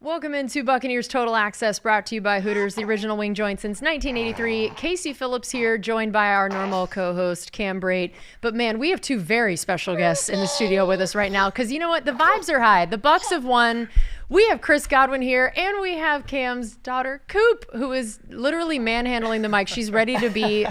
Welcome into Buccaneers Total Access, brought to you by Hooters, the original wing joint since 1983. Casey Phillips here, joined by our normal co-host, Cam Brate. But man, we have two very special guests in the studio with us right now, because you know what? The vibes are high. The Bucs have won. We have Chris Godwin here, and we have Cam's daughter, Coop, who is literally manhandling the mic. She's ready to be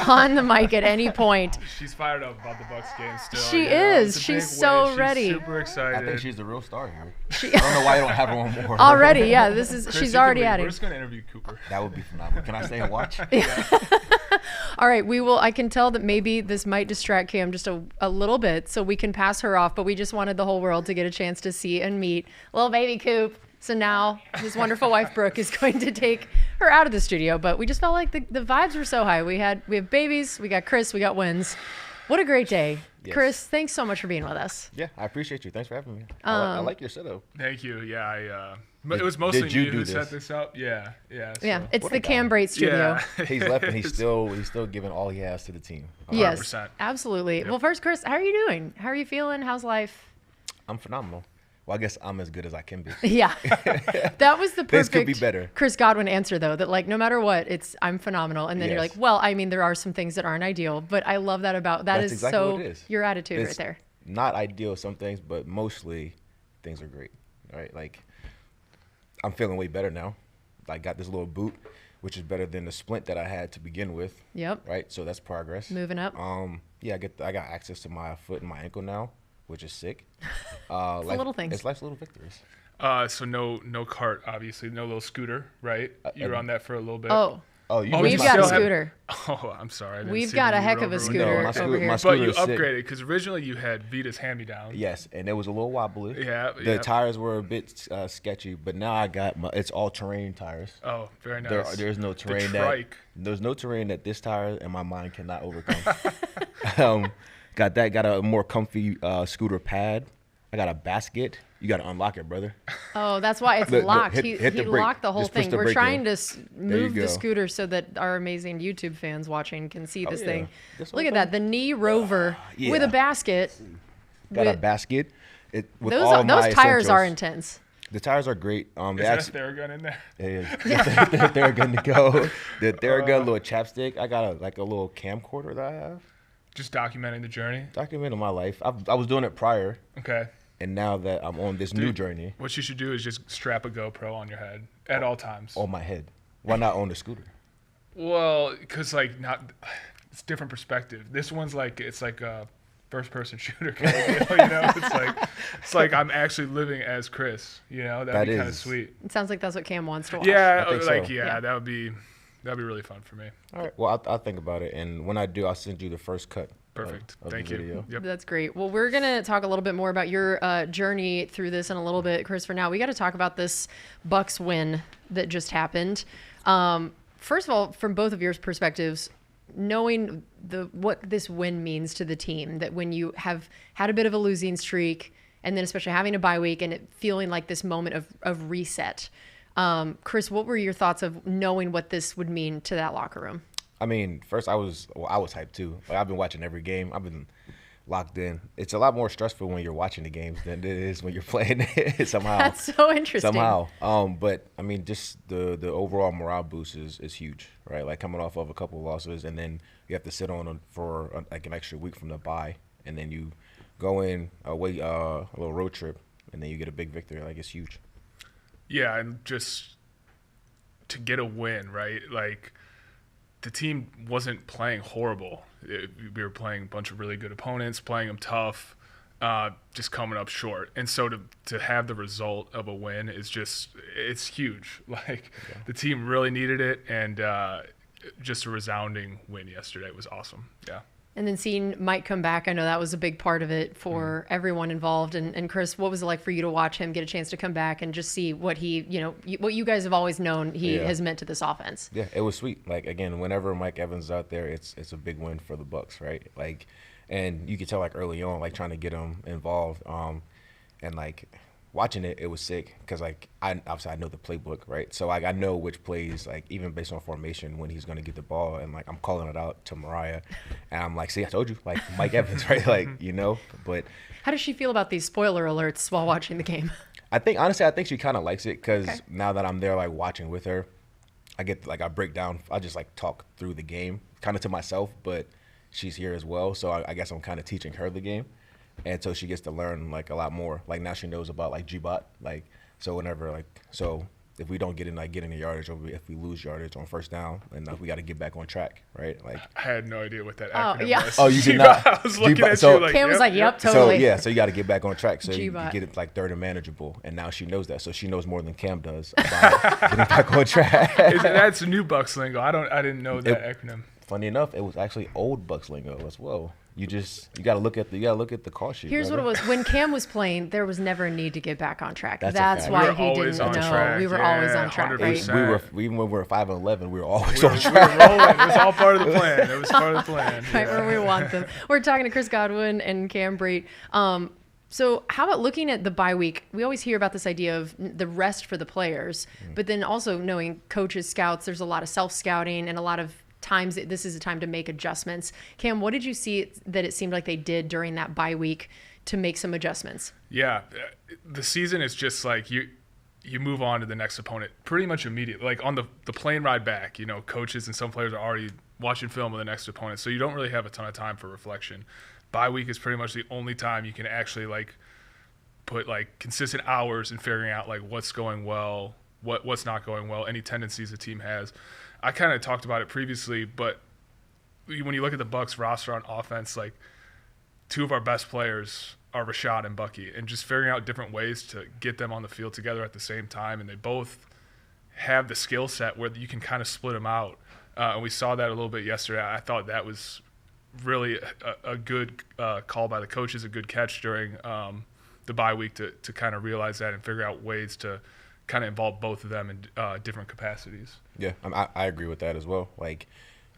on the mic at any point. She's fired up about the Bucs game still. She is. She's so ready. She's super excited. I think she's the real star here. I don't know why you don't have her on more. Already, yeah. This is. Chris, she's already at it. We're just gonna interview Cooper. That would be phenomenal. Can I stay and watch? All right, we will. I can tell that maybe this might distract Cam just a little bit, so we can pass her off. But we just wanted the whole world to get a chance to see and meet little baby Coop. So now his wonderful wife Brooke is going to take her out of the studio. But we just felt like the vibes were so high. We have babies, we got Chris, we got wins. What a great day. Yes. Chris, thanks so much for being with us. Yeah, I appreciate you. Thanks for having me. I like your setup. Thank you. Yeah, it was mostly you who set this up. Yeah. So. Yeah, it's the Cam Brate studio. Yeah. He's left and he's still giving all he has to the team. 100%. Yes, absolutely. Yep. Well, first, Chris, how are you doing? How are you feeling? How's life? I'm phenomenal. Well, I guess I'm as good as I can be. Yeah. That was the perfect This could be better. Chris Godwin answer, though, that like no matter what, I'm phenomenal. And then you're like, well, I mean, there are some things that aren't ideal, but I love that about that. That's is exactly so what it is. Your attitude It's right there. Not ideal some things, but mostly things are great. Right? Like I'm feeling way better now. I got this little boot, which is better than the splint that I had to begin with. Yep. Right? So that's progress. Moving up. Yeah, I got access to my foot and my ankle now, which is sick. Little things. It's life's little victories. So no cart, obviously, no little scooter, right? You were on that for a little bit. We've got a scooter. I'm sorry. We've got a heck of a scooter over here. But you upgraded because originally you had Vita's hand-me-down. Yes, and it was a little wobbly. Yeah. The tires were a bit sketchy, but now I got it's all-terrain tires. Oh, very nice. There's no terrain there's no terrain that this tire and my mind cannot overcome. Got a more comfy scooter pad. I got a basket. You got to unlock it, brother. Oh, that's why it's locked. He locked the whole thing. We're trying to move the scooter so that our amazing YouTube fans watching can see this thing. Look at that. The knee rover with a basket. Got a basket. Those tires are intense. The tires are great. Is that a Theragun in there? It is. The Theragun to go. The Theragun little chapstick. I got a little camcorder that I have. Just documenting the journey? Documenting my life. I was doing it prior. Okay. And now that I'm on this new journey. What you should do is just strap a GoPro on your head at all times. On my head. Why not on the scooter? Well, because it's different perspective. This one's it's like a first-person shooter kind of deal, you know? It's like I'm actually living as Chris, you know? That'd be kind of sweet. It sounds like that's what Cam wants to watch. Yeah, that'd be really fun for me. All right. Well, I'll think about it, and when I do, I'll send you the first cut. Perfect. Of Thank the video. you. Yep. That's great. Well, we're going to talk a little bit more about your journey through this in a little bit, Chris. For now, we got to talk about this Bucs win that just happened. First of all, from both of your perspectives, knowing what this win means to the team, that when you have had a bit of a losing streak, and then especially having a bye week and it feeling like this moment of reset. Chris, what were your thoughts of knowing what this would mean to that locker room? I mean, first I was hyped too. I've been watching every game. I've been locked in. It's a lot more stressful when you're watching the games than it is when you're playing it somehow. That's so interesting. But I mean, just the overall morale boost is huge, right? Like coming off of a couple of losses, and then you have to sit on for like an extra week from the bye, and then you go in away a little road trip, and then you get a big victory. Like it's huge. Yeah, and just to get a win, right? Like the team wasn't playing horrible. We were playing a bunch of really good opponents, playing them tough, just coming up short. And so to have the result of a win is it's huge. Like the team really needed it, and just a resounding win yesterday was awesome. Yeah. And then seeing Mike come back, I know that was a big part of it for everyone involved. And Chris, what was it like for you to watch him get a chance to come back and just see what what you guys have always known he has meant to this offense? Yeah, it was sweet. Like, again, whenever Mike Evans is out there, it's a big win for the Bucs, right? Like, and you could tell, like, early on, like, trying to get him involved. And, like, watching it was sick because, like, I know the playbook, right? So, like, I know which plays, like, even based on formation, when he's going to get the ball. And, like, I'm calling it out to Mariah. And I'm like, see, I told you, like, Mike Evans, right? Like, you know, but. How does she feel about these spoiler alerts while watching the game? I think she kind of likes it because Okay. now that I'm there, like watching with her, I get like I break down. I just like talk through the game, kind of to myself, but she's here as well, so I guess I'm kind of teaching her the game, and so she gets to learn like a lot more. Like now she knows about like G-bot, like so whenever like so if we don't get in the yardage, or if we lose yardage on first down, and we got to get back on track, right? Like I had no idea what that Oh, acronym yeah. was. Oh, you did not? I was looking G-bot. at So- you like, Cam was like, yep, so totally. yeah, so you got to get back on track, so you G-bot. get it like third and manageable, and now she knows that, so she knows more than Cam does about getting back on track. That's new Bucs lingo. I didn't know that acronym. Funny enough, it was actually old Bucs lingo as well. You got to look at the call sheet. Here's what brother. it was. When Cam was playing, there was never a need to get back on track. That's a That's fact. why We were he always didn't on know. track. We were Yeah, always on track, right? 100%. We were even when we were 5-11, we were always We on were track. rolling. It was all part of the plan. It was part of the plan. Right Yeah. where we want them. We're talking to Chris Godwin and Cam Brate. So how about looking at the bye week? We always hear about this idea of the rest for the players, but then also knowing coaches, scouts, there's a lot of self-scouting and a lot of times this is a time to make adjustments. Cam, what did you see that it seemed like they did during that bye week to make some adjustments? Yeah, the season is just like you move on to the next opponent pretty much immediately. Like on the plane ride back, coaches and some players are already watching film of the next opponent, so you don't really have a ton of time for reflection. Bye week is pretty much the only time you can actually like put like consistent hours in figuring out like what's going well, what's not going well, any tendencies the team has. I kind of talked about it previously, but when you look at the Bucs roster on offense, like two of our best players are Rashad and Bucky, and just figuring out different ways to get them on the field together at the same time. And they both have the skill set where you can kind of split them out. And we saw that a little bit yesterday. I thought that was really a good call by the coaches, a good catch during the bye week to kind of realize that and figure out ways to kind of involve both of them in different capacities. Yeah, I agree with that as well. Like,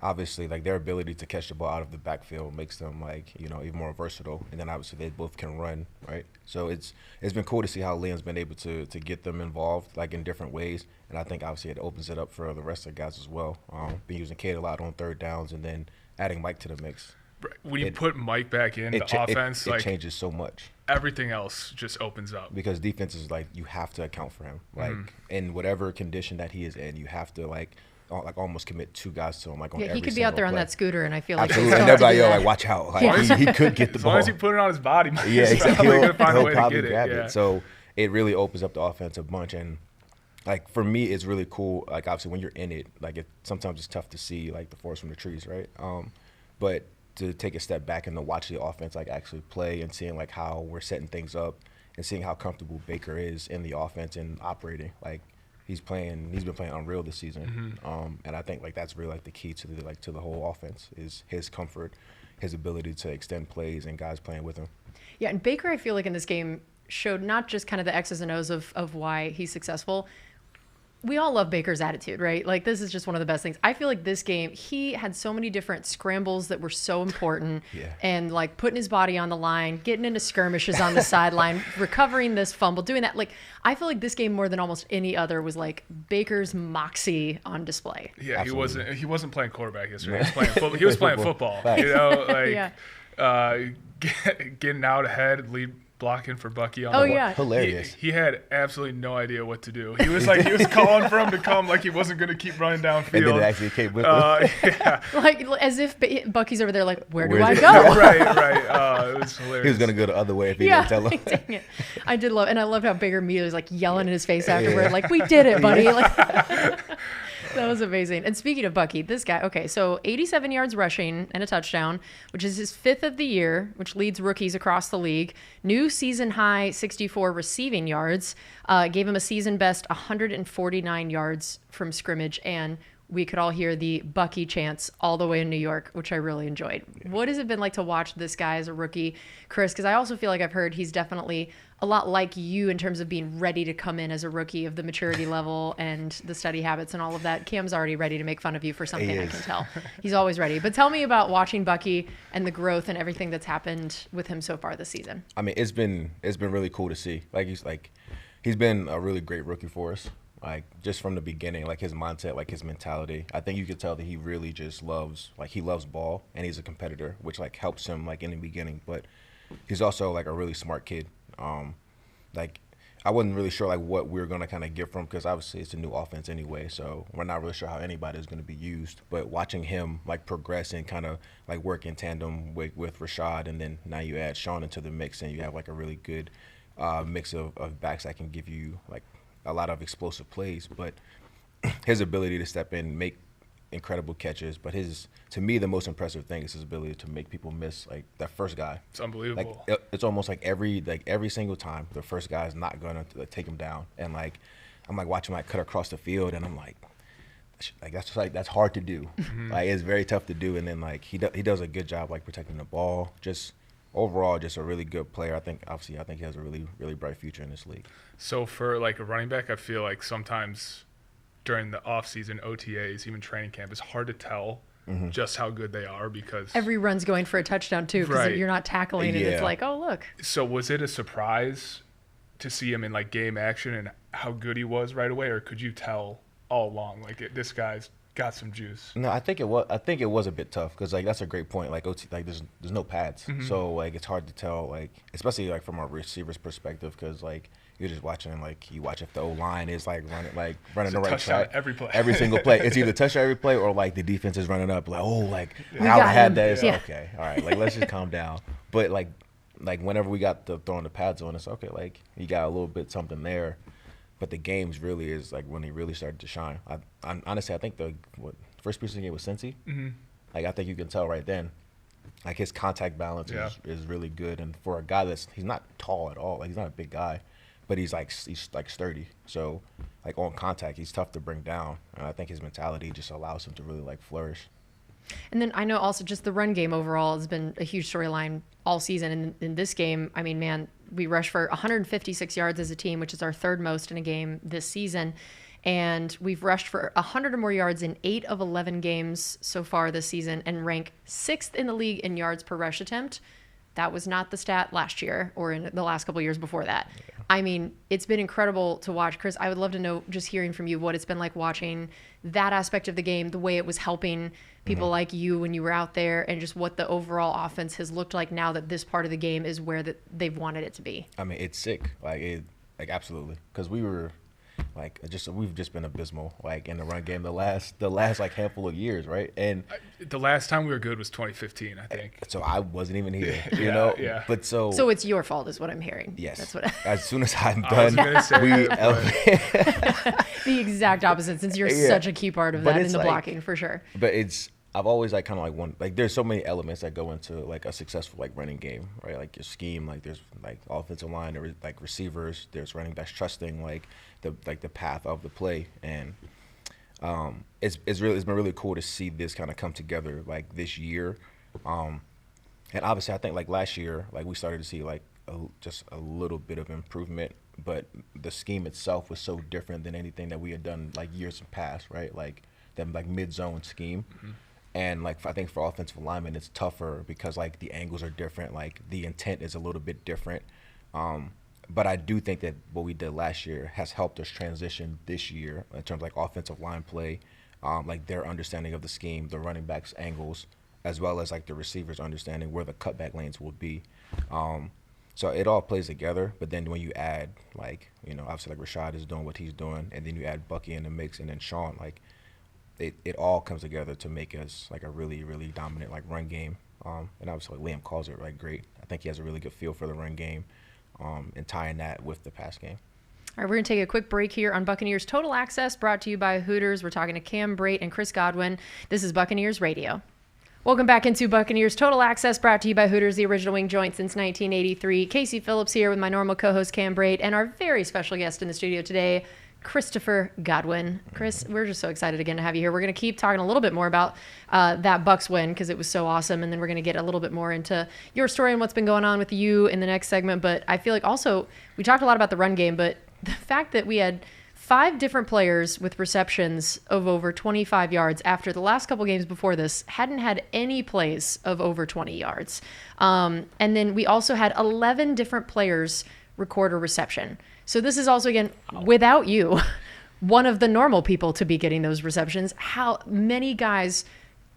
obviously, like their ability to catch the ball out of the backfield makes them like even more versatile. And then obviously they both can run, right? So it's been cool to see how Liam's been able to get them involved like in different ways. And I think obviously it opens it up for the rest of the guys as well. Been using Cade a lot on third downs and then adding Mike to the mix. When you put Mike back in the offense, it changes so much. Everything else just opens up. Because defense is like you have to account for him. Like in whatever condition that he is in, you have to like almost commit two guys to him. Like on every he could be out there on play. that scooter, and I feel like Absolutely, they and still they're have to like, do yo, that. like watch out. Like he could get the As ball. long as he put it on his body, Yeah, he's exactly. probably gonna find a He'll way to probably get grab it. it. Yeah. So it really opens up the offense a bunch. And like for me, it's really cool. Like obviously when you're in it, like sometimes it's tough to see like the forest from the trees, right? But to take a step back and to watch the offense like actually play and seeing like how we're setting things up and seeing how comfortable Baker is in the offense and operating. Like he's been playing unreal this season. And I think like that's really like the key to the whole offense is his comfort, his ability to extend plays and guys playing with him. Yeah, and Baker, I feel like in this game showed not just kind of the X's and O's of why he's successful. We all love Baker's attitude, right? Like this is just one of the best things. I feel like this game, he had so many different scrambles that were so important. Yeah. And like putting his body on the line, getting into skirmishes on the sideline, recovering this fumble, doing that. Like I feel like this game more than almost any other was like Baker's moxie on display. Yeah, Absolutely. he wasn't playing quarterback yesterday. He was playing football. He was playing football. Facts. Getting out ahead, lead blocking for Bucky on Oh, the yeah. Hilarious. He had absolutely no idea what to do. He was calling for him to come, like he wasn't going to keep running downfield. And then it actually came with him. Yeah, Like as if Bucky's over there like, where do Where's I it? go? right. It was hilarious. He was gonna go the other way if he Yeah, didn't tell him. dang it. I did love, and I loved how Baker immediately was like yelling in his face afterward, like, "We did it, buddy!" Like, that was amazing. And speaking of Bucky, this guy, okay, so 87 yards rushing and a touchdown, which is his 5th of the year, which leads rookies across the league. New season high 64 receiving yards, gave him a season best 149 yards from scrimmage, and we could all hear the Bucky chants all the way in New York, which I really enjoyed. What has it been like to watch this guy as a rookie, Chris? Because I also feel like I've heard he's definitely a lot like you in terms of being ready to come in as a rookie, of the maturity level and the study habits and all of that. Cam's already ready to make fun of you for something, I can tell. He's always ready. But tell me about watching Bucky and the growth and everything that's happened with him so far this season. I mean, it's been really cool to see. He's been a really great rookie for us. Like just from the beginning, like his mindset, like his mentality. I think you could tell that he really just loves ball, and he's a competitor, which like helps him like in the beginning. But he's also like a really smart kid. Like I wasn't really sure like what we were going to kind of get from, because obviously it's a new offense anyway, so we're not really sure how anybody is going to be used. But watching him like progress and kind of like work in tandem with Rashad, and then now you add Sean into the mix, and you have like a really good mix of backs that can give you like a lot of explosive plays. But his ability to step in, make incredible catches, but to me the most impressive thing is his ability to make people miss like that first guy. It's unbelievable. Like it's almost like every single time the first guy is not gonna take him down, and like I'm like watching like cut across the field, and I'm like that's hard to do. Like it's very tough to do, and then like he does a good job like protecting the ball. Just overall, just a really good player. I think he has a really, really bright future in this league. So for like a running back, I feel like sometimes during the offseason, OTAs, even training camp, it's hard to tell just how good they are, because every run's going for a touchdown too, because if you're not tackling it, it's like, oh, look. So was it a surprise to see him in like game action and how good he was right away, or could you tell all along like this guy's got some juice? No, I think it was a bit tough, because like that's a great point. Like like there's no pads, so like it's hard to tell, like especially like from a receiver's perspective, because like you're just watching, like you watch if the O-line is like running the right track every play, every single play. It's either touchdown every play, or like the defense is running up like, oh, like We how got I had him. that. It's Yeah. okay, all right, like let's just calm down. But like whenever we got throwing the pads on, it's okay. Like you got a little bit something there, but the games really is like when he really started to shine. I honestly, I think the first preseason game was Cincy. Like I think you can tell right then, like his contact balance is really good, and for a guy he's not tall at all. Like he's not a big guy, but he's like sturdy. So like on contact, he's tough to bring down, and I think his mentality just allows him to really like flourish. And then I know also just the run game overall has been a huge storyline all season. And in this game, I mean, man, we rushed for 156 yards as a team, which is our third most in a game this season. And we've rushed for 100 or more yards in 8 of 11 games so far this season, and rank 6th in the league in yards per rush attempt. That was not the stat last year or in the last couple of years before that. Yeah. I mean, it's been incredible to watch. Chris, I would love to know, just hearing from you, what it's been like watching that aspect of the game, the way it was helping people like you when you were out there, and just what the overall offense has looked like now that this part of the game is where they've wanted it to be. I mean, it's sick. Like absolutely. Because we've just been abysmal, like in the run game the last like handful of years, right? And the last time we were good was 2015, I think. So I wasn't even here, you know. Yeah. But so it's your fault, is what I'm hearing. Yes. That's what. As soon as I'm done, the exact opposite, since you're such a key part of that in the blocking, for sure. But I've always like kind of like like there's so many elements that go into like a successful like running game, right? Like your scheme, like there's like offensive line, there like receivers, there's running backs trusting like the path of the play, and it's been really cool to see this kind of come together like this year, and obviously I think like last year like we started to see like just a little bit of improvement, but the scheme itself was so different than anything that we had done like years past, right? Like that like mid-zone scheme. And like I think for offensive linemen, it's tougher because like the angles are different, like the intent is a little bit different. But I do think that what we did last year has helped us transition this year in terms of like offensive line play, like their understanding of the scheme, the running backs' angles, as well as like the receivers' understanding where the cutback lanes will be. So it all plays together. But then when you add like, you know, obviously like Rashad is doing what he's doing, and then you add Bucky in the mix, and then Sean, like it all comes together to make us like a really, really dominant like run game. And obviously like, Liam calls it like great. I think he has a really good feel for the run game, and tying that with the pass game. All right, we're going to take a quick break here on Buccaneers Total Access, brought to you by Hooters. We're talking to Cam Brate and Chris Godwin. This is Buccaneers Radio. Welcome back into Buccaneers Total Access, brought to you by Hooters, the original wing joint since 1983. Casey Phillips here with my normal co-host Cam Brate, and our very special guest in the studio today, Christopher Godwin. Chris, we're just so excited again to have you here. We're going to keep talking a little bit more about that Bucs win, because it was so awesome, and then we're going to get a little bit more into your story and what's been going on with you in the next segment. But I feel like also we talked a lot about the run game, but the fact that we had 5 different players with receptions of over 25 yards after the last couple games before this hadn't had any plays of over 20 yards. And then we also had 11 different players record a reception. So this is also, again, without you, one of the normal people to be getting those receptions. How many guys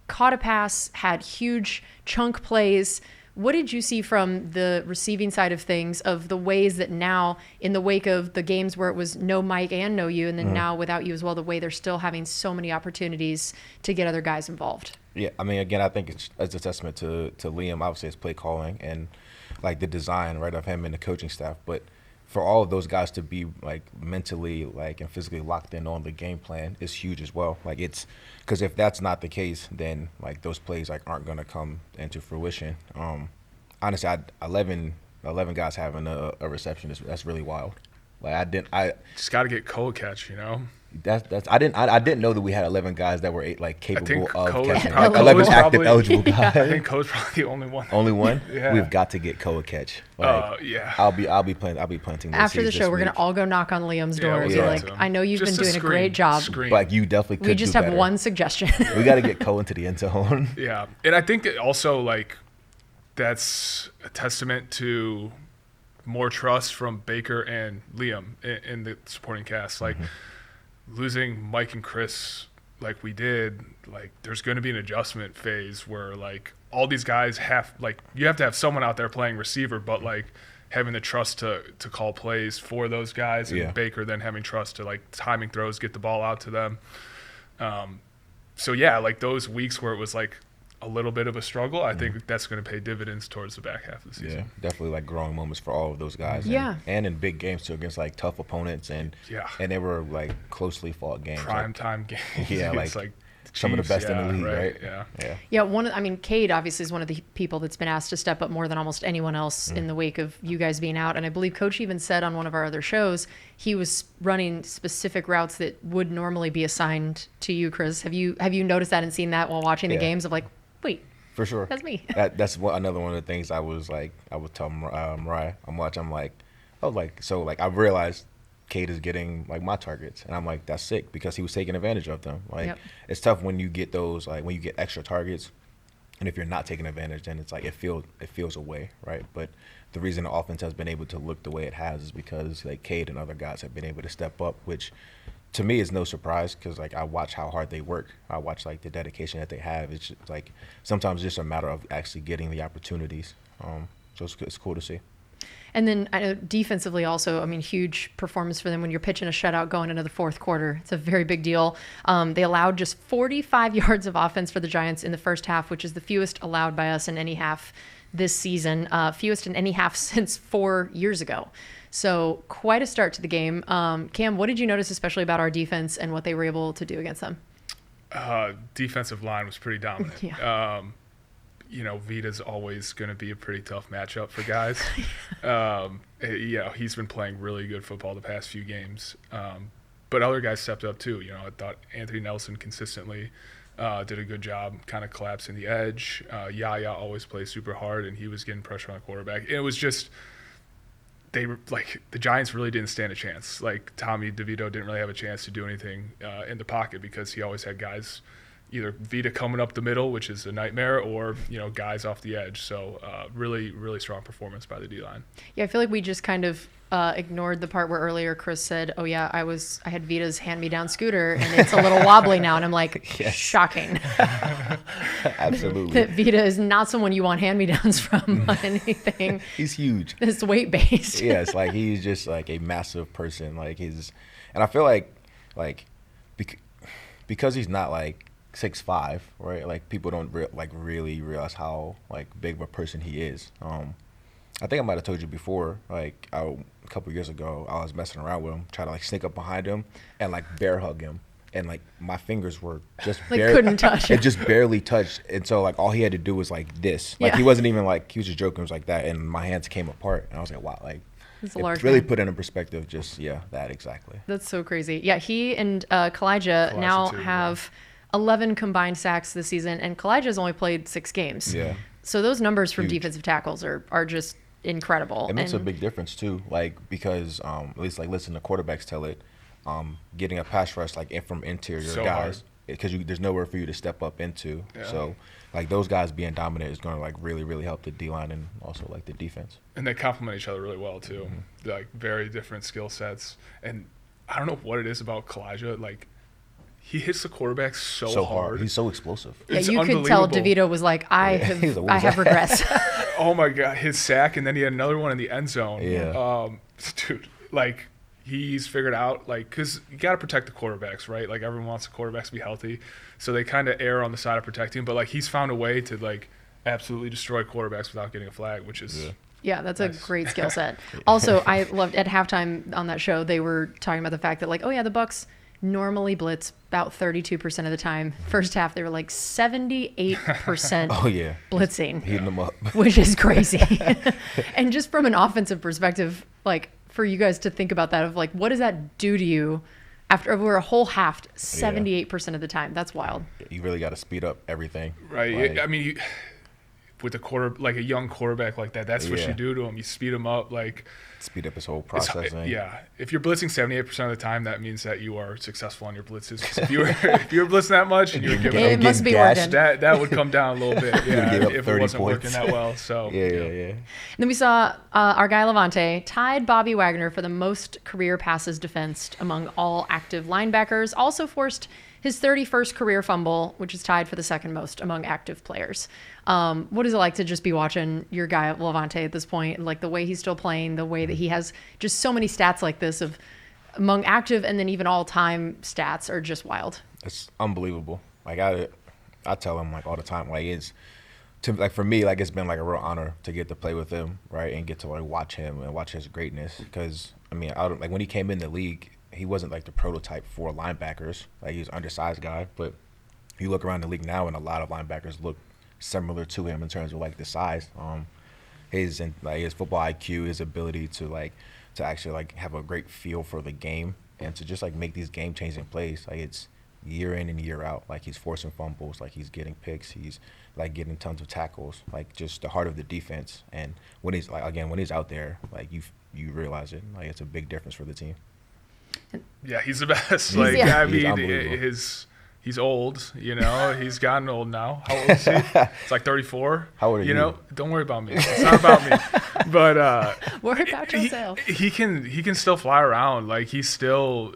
caught a pass, had huge chunk plays, What did you see from the receiving side of things, of the ways that now, in the wake of the games where it was no Mike and no you, and then now without you as well, the way they're still having so many opportunities to get other guys involved? Yeah, I mean, again, I think it's a testament to Liam, obviously, his play calling and, like, the design, right, of him and the coaching staff. But for all of those guys to be, like, mentally, like, and physically locked in on the game plan is huge as well. Like, it's – because if that's not the case, then, like, those plays, like, aren't going to come into fruition. Honestly, 11 guys having a reception, that's really wild. Like, just got to get Cole catch, you know? I didn't know that we had 11 guys that were capable of catching. Like 11 active eligible guys. I think Cole's probably the only one. Only one? Yeah. We've got to get Cole a catch. Like, yeah. I'll be planting those After the seeds show, this we're week. gonna all go knock on Liam's door and be Yeah. like, I know you've Just been doing a screen, great job. screen. Like, you definitely could We just do have better. one suggestion. We got to get Cole into the end zone. Yeah, and I think it also, like, that's a testament to more trust from Baker and Liam in the supporting cast. Like, losing Mike and Chris like we did, like, there's going to be an adjustment phase where, like, all these guys you have to have someone out there playing receiver, but, like, having the trust to call plays for those guys, and Baker then having trust to, like, timing throws, get the ball out to them. So, yeah, like, those weeks where it was, like, a little bit of a struggle, I think that's going to pay dividends towards the back half of the season. Yeah, definitely, like, growing moments for all of those guys. Yeah. And in big games, too, against, like, tough opponents. And they were, like, closely fought games. Prime time games. Yeah, like some of the best in the league, right? Yeah. Yeah, Cade obviously is one of the people that's been asked to step up more than almost anyone else in the wake of you guys being out. And I believe Coach even said on one of our other shows, he was running specific routes that would normally be assigned to you, Chris. Have you noticed that and seen that while watching the games of, like, wait, for sure, that's me. That's another one of the things I would tell Mariah. I'm watching. I'm like, I realized Cade is getting, like, my targets, and I'm like, that's sick, because he was taking advantage of them. Like, it's tough when you get those, like, when you get extra targets, and if you're not taking advantage, then it's like it feels away, right? But the reason the offense has been able to look the way it has is because, like, Cade and other guys have been able to step up, which to me is no surprise, because, like, I watch how hard they work. I watch, like, the dedication that they have. It's just, like, sometimes it's just a matter of actually getting the opportunities. So it's cool to see. And then I know defensively also, huge performance for them when you're pitching a shutout going into the fourth quarter. It's a very big deal. They allowed just 45 yards of offense for the Giants in the first half, which is the fewest allowed by us in any half this season, fewest in any half since 4 years ago. So quite a start to the game. Cam, what did you notice especially about our defense and what they were able to do against them? Defensive line was pretty dominant. Yeah. Vita's always going to be a pretty tough matchup for guys. He's been playing really good football the past few games. But other guys stepped up too. I thought Anthony Nelson consistently did a good job kind of collapsing the edge. Yaya always plays super hard, and he was getting pressure on the quarterback. And it was just the Giants really didn't stand a chance. Like, Tommy DeVito didn't really have a chance to do anything in the pocket, because he always had guys – either Vita coming up the middle, which is a nightmare, or, guys off the edge. So really, really strong performance by the D-line. Yeah, I feel like we just kind of ignored the part where earlier Chris said, oh, yeah, I had Vita's hand-me-down scooter, and it's a little wobbly now. And I'm like, shocking. Absolutely. That Vita is not someone you want hand-me-downs from on anything. He's huge. It's weight-based. Yeah, it's like he's just, like, a massive person. Like, and I feel like because he's not, like, 6'5", right? Like, people don't really realize how, like, big of a person he is. I think I might have told you before, like, a couple years ago, I was messing around with him, trying to, like, sneak up behind him and, like, bear hug him, and, like, my fingers were just couldn't touch it. Just barely touched, and so, like, all he had to do was, like, this. Like, he wasn't even, like, he was just joking. It was like that, and my hands came apart, and I was like, wow, like, it's a large really man. Put into perspective, just that exactly. That's so crazy. Yeah, he and Kalijah now too, have 11 combined sacks this season, and Kalijah's only played 6 games. Yeah. So those numbers from Huge. Defensive tackles are just incredible. It makes a big difference too, like, because at least, like, listen, the quarterbacks tell it, getting a pass rush, like, from interior So guys, because there's nowhere for you to step up into. Yeah. So, like, those guys being dominant is going to, like, really, really help the D-line and also, like, the defense. And they complement each other really well too. Like, very different skill sets. And I don't know what it is about Kalijah. Like, he hits the quarterback so hard. He's so explosive. Yeah, It's you could tell unbelievable. DeVito was like, I He's like, have regressed. Oh my God, his sack, and then he had another one in the end zone. Yeah. Dude, like he's figured out, like, because you got to protect the quarterbacks, right? Like everyone wants the quarterbacks to be healthy, so they kind of err on the side of protecting. But like he's found a way to like absolutely destroy quarterbacks without getting a flag, which is Yeah, that's a nice. great skill set. Also, I loved at halftime on that show, they were talking about the fact that, like, oh, yeah, the Bucs normally blitz about 32% of the time. First half, they were like 78% Oh yeah, blitzing, heating them up. which is crazy. And just from an offensive perspective, like, for you guys to think about that, of like, what does that do to you after over a whole half, 78% of the time? That's wild. You really got to speed up everything. right. Like, I mean, with a young quarterback like that, that's what Yeah. you do to him. You speed him up, like. speed up his whole It's- processing. Yeah, if you're blitzing 78% of the time, that means that you are successful on your blitzes. 'Cause if you were blitzing that much and you were giving It up, must be gashed. working. that would come down a little bit. Yeah, give up if 30 it wasn't points. working that well. So Yeah. And then we saw our guy Lavonte tied Bobby Wagner for the most career passes defensed among all active linebackers. Also forced his 31st career fumble, which is tied for the second most among active players. What is it like to just be watching your guy Lavonte at this point? Like the way he's still playing, the way that he has just so many stats like this of among active and then even all-time stats are just wild. It's unbelievable. Like I tell him like all the time, like like for me, like it's been like a real honor to get to play with him, right, and get to like watch him and watch his greatness. Because I mean, like when he came in the league, he wasn't like the prototype for linebackers. Like he was an undersized guy, but you look around the league now, and a lot of linebackers look similar to him in terms of like the size. His football IQ, his ability to actually like have a great feel for the game and to just like make these game changing plays. Like it's year in and year out. Like he's forcing fumbles, like he's getting picks, he's like getting tons of tackles, like just the heart of the defense. And when he's when he's out there, like you realize it. Like it's a big difference for the team. yeah, he's the best. He's- Like yeah. I He's mean, unbelievable. he's old. You know, he's gotten old now. How old is he? It's like 34. How old are You know, you? don't worry about me. It's not about me. But Worry about yourself. he can still fly around. Like he still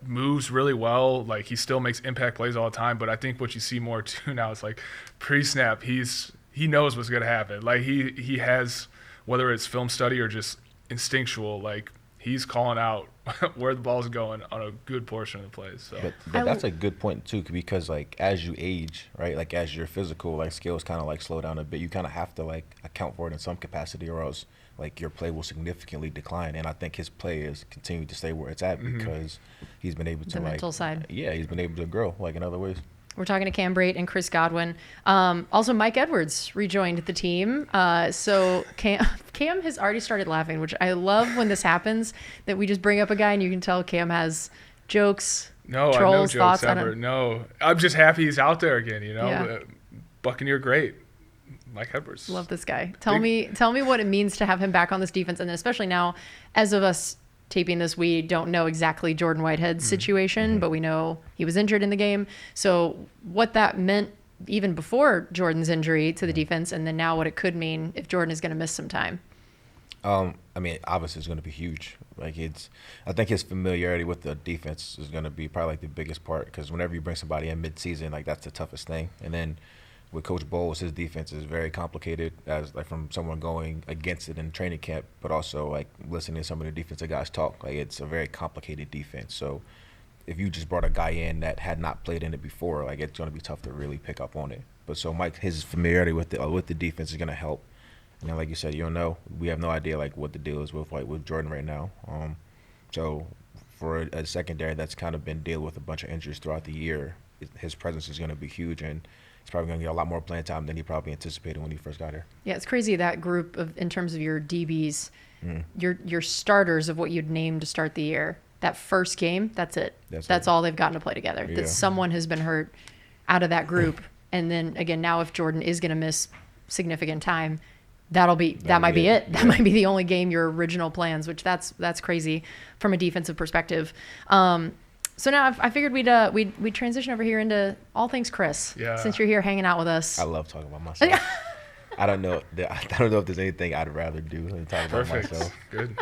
moves really well. Like he still makes impact plays all the time. But I think what you see more too now is like pre-snap. He knows what's gonna happen. Like he has, whether it's film study or just instinctual, like he's calling out where the ball's going on a good portion of the plays. So But that's a good point too, because like as you age, right, like as your physical like skills kind of like slow down a bit, you kind of have to like account for it in some capacity, or else like your play will significantly decline. And I think his play is continuing to stay where it's at because he's been able to The mental side. Yeah, he's been able to grow like in other ways. We're talking to Cam Brate and Chris Godwin. Also, Mike Edwards rejoined the team. So Cam has already started laughing, which I love when this happens, that we just bring up a guy and you can tell Cam has jokes, no, trolls, no jokes thoughts. ever. No, I'm just happy he's out there again. You know, Yeah. Buccaneer great. Mike Edwards. Love this guy. Tell me what it means to have him back on this defense, and then especially now, as of us taping this, we don't know exactly Jordan Whitehead's situation, but we know he was injured in the game. So what that meant even before Jordan's injury to the defense, and then now what it could mean if Jordan is going to miss some time. I mean, obviously it's going to be huge. Like I think his familiarity with the defense is going to be probably like the biggest part, because whenever you bring somebody in mid-season, like that's the toughest thing. And then with Coach Bowles, his defense is very complicated, as like from someone going against it in training camp, but also like listening to some of the defensive guys talk. Like it's a very complicated defense. So if you just brought a guy in that had not played in it before, like it's going to be tough to really pick up on it. But so Mike, his familiarity with the defense is going to help. And then, like you said, you don't know. We have no idea like what the deal is with Jordan right now. So for a secondary that's kind of been dealing with a bunch of injuries throughout the year, his presence is going to be huge, and he's probably going to get a lot more playing time than he probably anticipated when he first got here. Yeah, it's crazy, that group of, in terms of your DBs, your starters of what you'd name to start the year. That first game, that's it. That's all they've gotten to play together. Yeah. That someone has been hurt out of that group, and then again now if Jordan is going to miss significant time, that might be it. That might be the only game your original plans, which that's crazy from a defensive perspective. So now I figured we'd transition over here into all things Chris. Yeah. Since you're here hanging out with us. I love talking about myself. I don't know. I don't know if there's anything I'd rather do than talk about Perfect. myself. Good.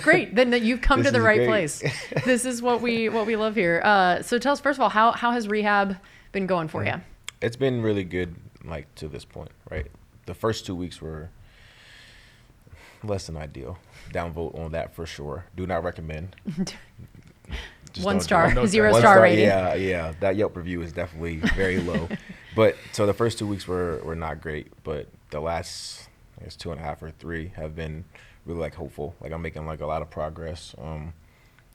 Great. Then you've come This to the is right great. place. This is what we love here. So tell us, first of all, how has rehab been going for you? It's been really good, like, to this point, right? The first 2 weeks were less than ideal. Downvote on that for sure. Do not recommend. Just One don't do star, it. Note that. 0 One star rating. Yeah. That Yelp review is definitely very low. But so the first 2 weeks were not great, but the last, I guess, 2.5 or 3 have been really like hopeful. Like I'm making like a lot of progress.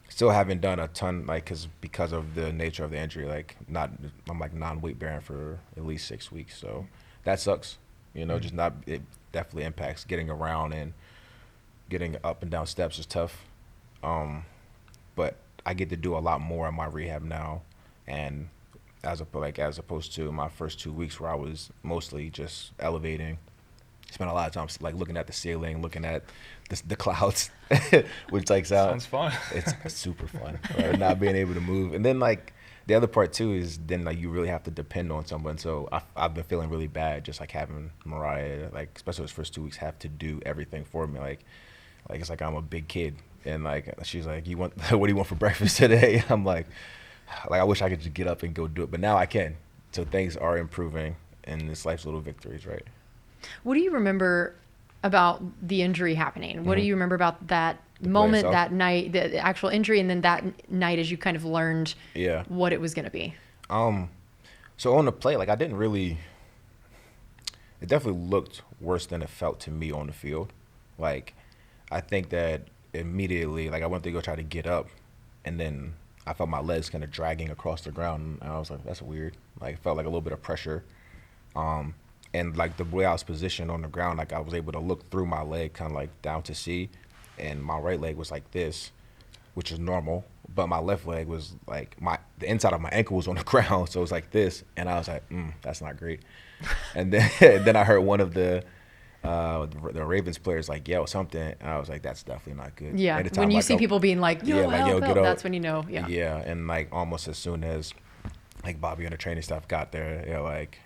Still haven't done a ton, like, because of the nature of the injury. Like I'm like non-weight bearing for at least 6 weeks, so that sucks. You know, just not. It definitely impacts getting around, and getting up and down steps is tough. But I get to do a lot more in my rehab now, and as opposed to my first 2 weeks where I was mostly just elevating. Spent a lot of time like looking at the ceiling, looking at the clouds, which like Sounds fun. it's super fun, right? Not being able to move. And then like the other part too is then like you really have to depend on someone. So I've been feeling really bad just like having Mariah, like especially those first 2 weeks, have to do everything for me. Like it's like I'm a big kid, and like she's like, "You want what do you want for breakfast today?" I'm like I wish I could just get up and go do it, but now I can. So things are improving, and it's life's little victories, right? What do you remember about the injury happening? What do you remember about that moment, itself? that night, the actual injury, and then that night as you kind of learned Yeah. what it was going to be? So on the play, like it definitely looked worse than it felt to me on the field. Like I think that immediately, like I went to go try to get up, and then I felt my legs kind of dragging across the ground, and I was like, that's weird. Like it felt like a little bit of pressure. And like the way I was positioned on the ground, like I was able to look through my leg kind of like down to see, and my right leg was like this, which is normal, but my left leg was like the inside of my ankle was on the ground, so it was like this, and I was like, that's not great. And then I heard one of the Ravens players like yell something, and I was like, that's definitely not good. Yeah, At the time, when you like, see people being like, yo, help, get up. that's when you know, yeah. Yeah, and like almost as soon as like Bobby and the training staff got there, they're like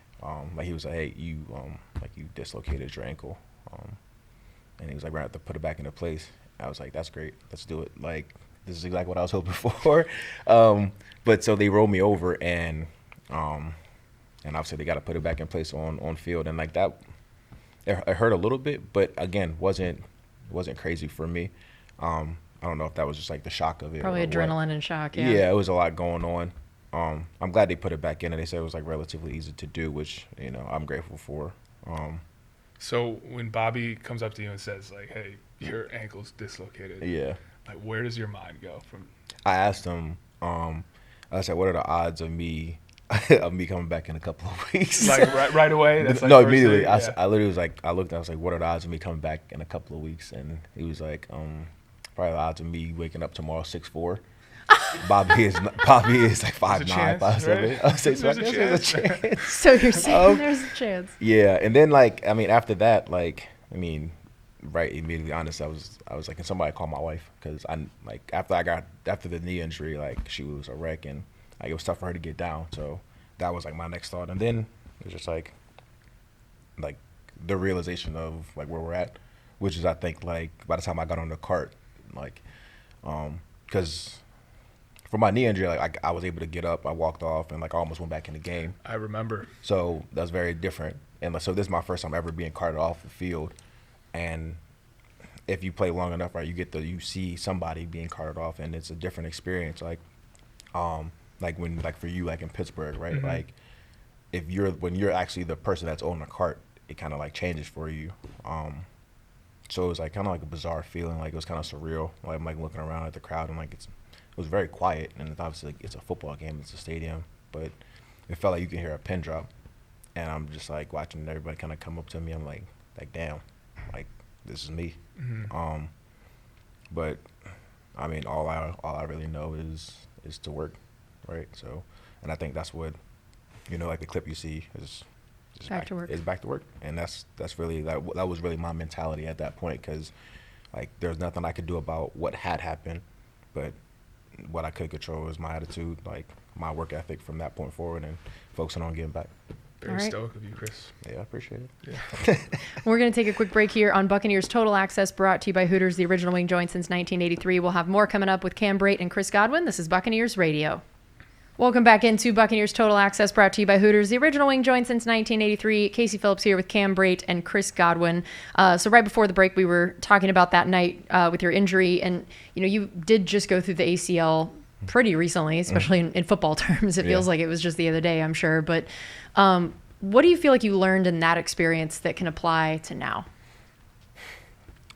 he was like, hey, you dislocated your ankle, and he was like, we're gonna have to put it back into place. I was like, that's great, let's do it. Like this is exactly what I was hoping for. But so they rolled me over, and obviously they got to put it back in place on field, and like that, it hurt a little bit, but again, wasn't crazy for me. I don't know if that was just like the shock of it. Probably or adrenaline what. and shock, yeah. Yeah, it was a lot going on. I'm glad they put it back in, and they said it was like relatively easy to do, which I'm grateful for. So when Bobby comes up to you and says like, "Hey, your ankle's dislocated," Yeah, like where does your mind go from? I asked him. I said, "What are the odds of me coming back in a couple of weeks?" Like right away? That's like No, first immediately. thing? I literally was like, I looked. I was like, "What are the odds of me coming back in a couple of weeks?" And he was like, "Probably the odds of me waking up tomorrow 6'4". Bobby is like 5'9", chance, 5'7". right? I was like, so I There's a guess there's a chance. chance. So you're saying there's a chance. Yeah, and then like after that, right immediately honest, I was like, can somebody call my wife? Because after the knee injury, like she was a wreck, and like it was tough for her to get down. So that was like my next thought, and then it was just like the realization of like where we're at, which is I think like by the time I got on the cart, like because for my knee injury, like I was able to get up, I walked off, and like I almost went back in the game. I remember. So that's very different. And like, so this is my first time ever being carted off the field. And if you play long enough, right, you see somebody being carted off, and it's a different experience. Like when for you, like in Pittsburgh, right? Mm-hmm. Like when you're actually the person that's on the cart, it kind of like changes for you. So it was like kind of like a bizarre feeling. Like it was kind of surreal. Like I'm like looking around at the crowd, and like it was very quiet, and it's obviously like, it's a football game, it's a stadium, but it felt like you can hear a pin drop, and I'm just like watching everybody kind of come up to me. I'm like damn, like this is me. Mm-hmm. But I mean, all I really know is to work, right? So, and I think that's what like the clip you see is Back to work. Is back to work, and that's really that was really my mentality at that point, because like there's nothing I could do about what had happened, but what I could control is my attitude, like my work ethic from that point forward, and focusing on getting back. Very stoic of you, Chris. Yeah, I appreciate it. Yeah. We're going to take a quick break here on Buccaneers Total Access, brought to you by Hooters, the original wing joint since 1983. We'll have more coming up with Cam Brate and Chris Godwin. This is Buccaneers Radio. Welcome back into Buccaneers Total Access, brought to you by Hooters, the original wing joint since 1983. Casey Phillips here with Cam Brate and Chris Godwin. So right before the break, we were talking about that night with your injury, and you did just go through the ACL pretty recently, especially in football terms. It feels like it was just the other day, I'm sure. But what do you feel like you learned in that experience that can apply to now?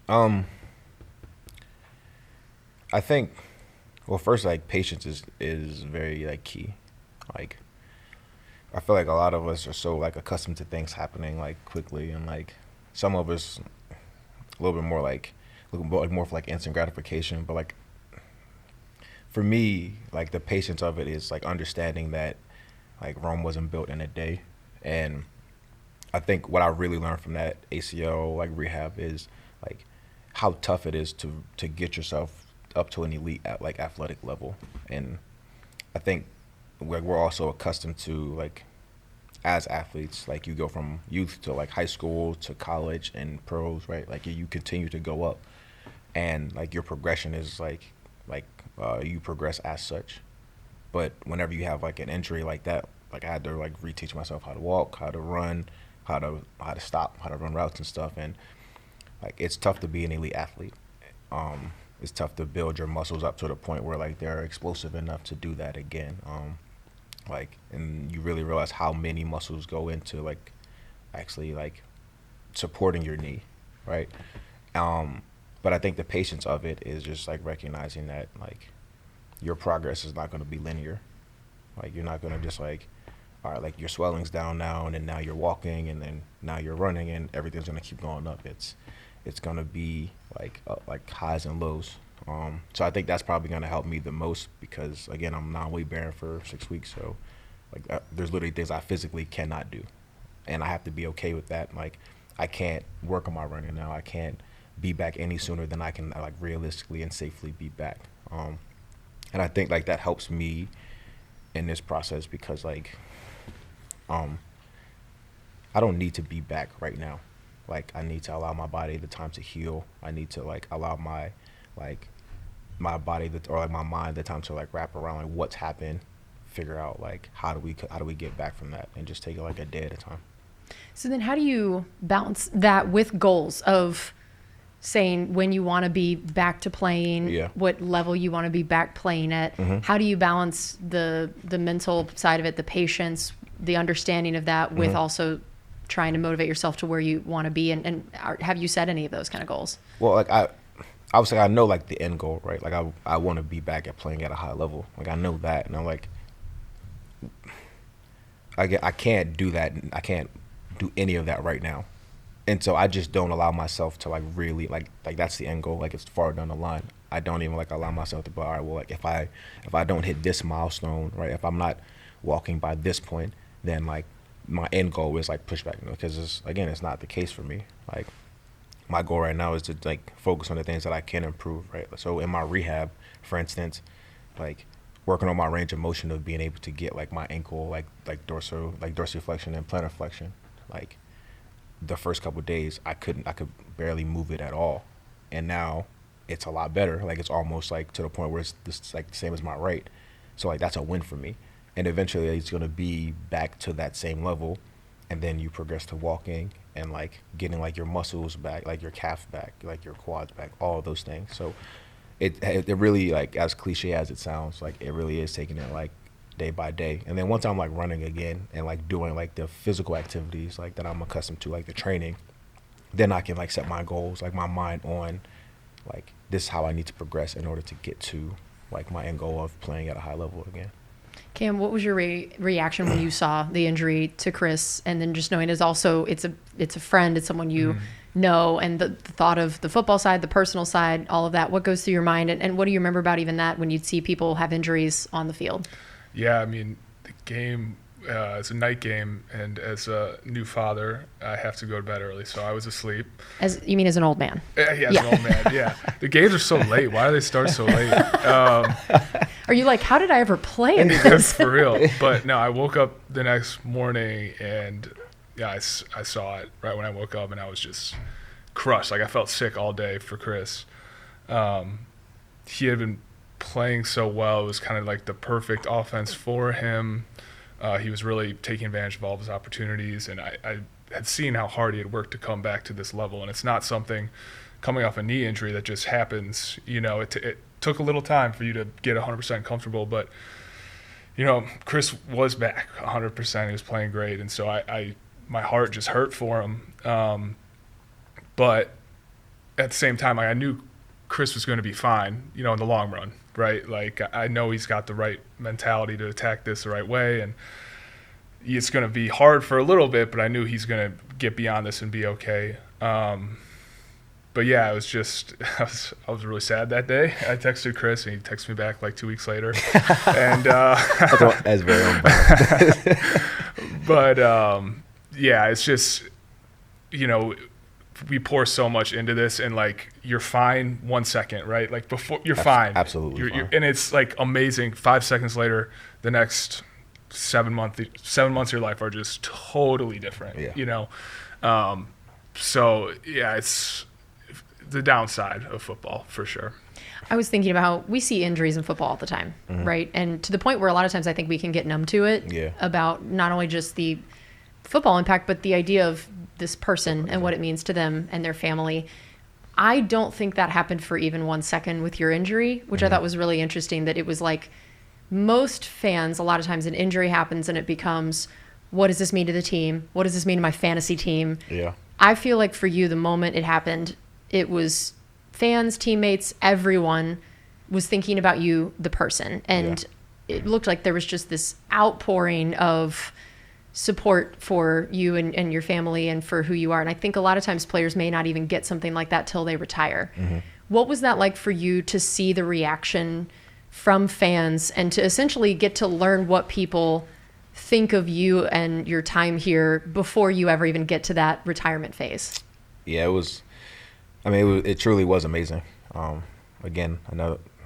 I think, well, first, like, patience is very, like, key. Like, I feel like a lot of us are so, like, accustomed to things happening, like, quickly, and, like, some of us a little bit more, like, looking more for, like, instant gratification. But, like, for me, like, the patience of it is, like, understanding that, like, Rome wasn't built in a day. And I think what I really learned from that ACL, like, rehab is, like, how tough it is to get yourself up to an elite like athletic level. And I think we're also accustomed to, like, as athletes, like, you go from youth to, like, high school to college and pros, right? Like, you continue to go up, and, like, your progression is like you progress as such. But whenever you have, like, an injury like that, like, I had to, like, reteach myself how to walk, how to run, how to stop, how to run routes and stuff. And, like, it's tough to be an elite athlete. It's tough to build your muscles up to the point where, like, they're explosive enough to do that again. Like, and you really realize how many muscles go into, like, actually, like, supporting your knee, right? But I think the patience of it is just, like, recognizing that, like, your progress is not going to be linear. Like, you're not going to just, like, all right, like, your swelling's down now, and then now you're walking, and then now you're running, and everything's going to keep going up. It's going to be, like highs and lows. So I think that's probably going to help me the most because, again, I'm non-weight bearing for 6 weeks. So, like, there's literally things I physically cannot do. And I have to be okay with that. Like, I can't work on my running now. I can't be back any sooner than I can, like, realistically and safely be back. And I think, like, that helps me in this process because, like, I don't need to be back right now. Like, I need to allow my body the time to heal. I need to, like, allow my body or my mind the time to, like, wrap around, like, what's happened, figure out, like, how do we get back from that, and just take it, like, a day at a time. So then how do you balance that with goals of saying when you want to be back to playing, what level you want to be back playing at? How do you balance the mental side of it, the patience, the understanding of that with also trying to motivate yourself to where you want to be? And have you set any of those kind of goals? Well, like, I would say I know, like, the end goal, right? Like, I want to be back at playing at a high level. Like, I know that, and I'm like, I can't do that. I can't do any of that right now. And so I just don't allow myself to, like, really, like that's the end goal. Like, it's far down the line. I don't even, like, allow myself to be, all right, well, like, if I don't hit this milestone, right, if I'm not walking by this point, then, like, my end goal is, like, pushback, because it's not the case for me. Like, my goal right now is to, like, focus on the things that I can improve, right? So in my rehab, for instance, like, working on my range of motion of being able to get, like, my ankle, like dorsiflexion and plantar flexion. Like, the first couple of days, I could barely move it at all, and now it's a lot better. Like, it's almost, like, to the point where it's like the same as my right. So, like, that's a win for me. And eventually it's going to be back to that same level, and then you progress to walking and, like, getting, like, your muscles back, like your calf back, like your quads back, all of those things. So it really, like, as cliche as it sounds, like, it really is taking it, like, day by day. And then once I'm, like, running again and, like, doing, like, the physical activities, like, that I'm accustomed to, like the training, then I can, like, set my goals, like, my mind on, like, this is how I need to progress in order to get to, like, my end goal of playing at a high level again. Cam, what was your reaction when you saw the injury to Chris, and then just knowing it's a friend, it's someone you know, and the thought of the football side, the personal side, all of that, what goes through your mind, and what do you remember about even that when you'd see people have injuries on the field? Yeah, I mean, the game, it's a night game, and as a new father, I have to go to bed early, so I was asleep. You mean as an old man? Yeah, as an old man, yeah. The games are so late. Why do they start so late? Are you like, how did I ever play in That's this? for real. But no, I woke up the next morning and I saw it right when I woke up and I was just crushed. Like I felt sick all day for Chris. He had been playing so well. It was kind of like the perfect offense for him. He was really taking advantage of all of his opportunities, and I had seen how hard he had worked to come back to this level. And it's not something coming off a knee injury that just happens. It took a little time for you to get 100% comfortable, but Chris was back 100%. He was playing great, and so my heart just hurt for him. But at the same time, I knew Chris was going to be fine, in the long run, right? Like I know he's got the right mentality to attack this the right way, and it's going to be hard for a little bit, but I knew he's going to get beyond this and be okay. But yeah, it was just I was really sad that day. I texted Chris, and he texted me back like 2 weeks later, and that's very unbalanced. But yeah, it's just we pour so much into this, and like you're fine 1 second, right? Like before you're fine, absolutely fine. And it's like amazing. 5 seconds later, the next 7 months of your life are just totally different. Yeah. So yeah, it's the downside of football for sure. I was thinking about how we see injuries in football all the time, right? And to the point where a lot of times I think we can get numb to it. Yeah. About not only just the football impact, but the idea of this person and what it means to them and their family. I don't think that happened for even 1 second with your injury, which I thought was really interesting, that it was like most fans, a lot of times an injury happens and it becomes, what does this mean to the team? What does this mean to my fantasy team? Yeah. I feel like for you, the moment it happened, it was fans, teammates, everyone was thinking about you, the person. And it looked like there was just this outpouring of support for you and your family and for who you are. And I think a lot of times players may not even get something like that till they retire. What was that like for you to see the reaction from fans and to essentially get to learn what people think of you and your time here before you ever even get to that retirement phase? Yeah, it truly was amazing. Again,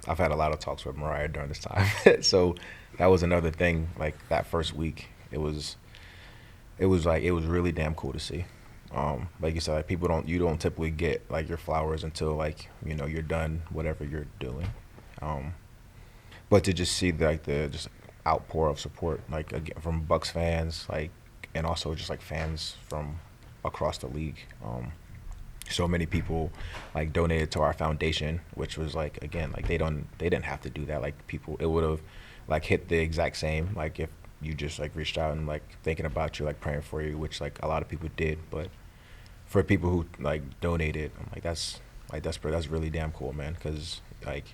I've had a lot of talks with Mariah during this time. So that was another thing, like that first week, it was really damn cool to see. Like you said, like you don't typically get like your flowers until like, you're done whatever you're doing. But to just see like the just outpour of support, like again, from Bucs fans, like, and also just like fans from across the league. So many people like donated to our foundation, which was like, again, like they didn't have to do that. Like it would have like hit the exact same, like if you just like reached out and like thinking about you, like praying for you, which like a lot of people did. But for people who like donated, I'm like, that's really damn cool, man. Because like